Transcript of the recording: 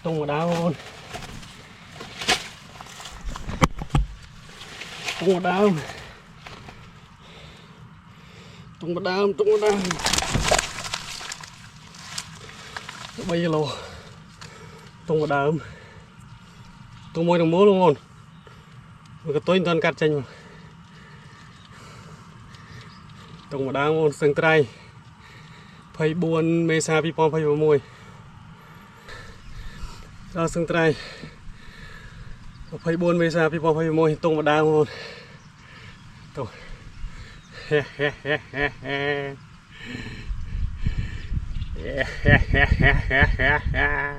tung vào đá luôn, tung vào đá, tung vào đá, tung vào đá, 3 kg, tung vào đá, tung môi đồng múa luôn, cái tối toàn cắt chanh, tung vào đá luôn, sừng trai, phơi buồn mê sa pi pom phơi vào môi. Sừng trai phơi buồn mê sa pi pom phơi vào môi, tung vào đá luôn. Tung. He he he he he. Yeah, yeah, yeah, yeah, yeah, yeah.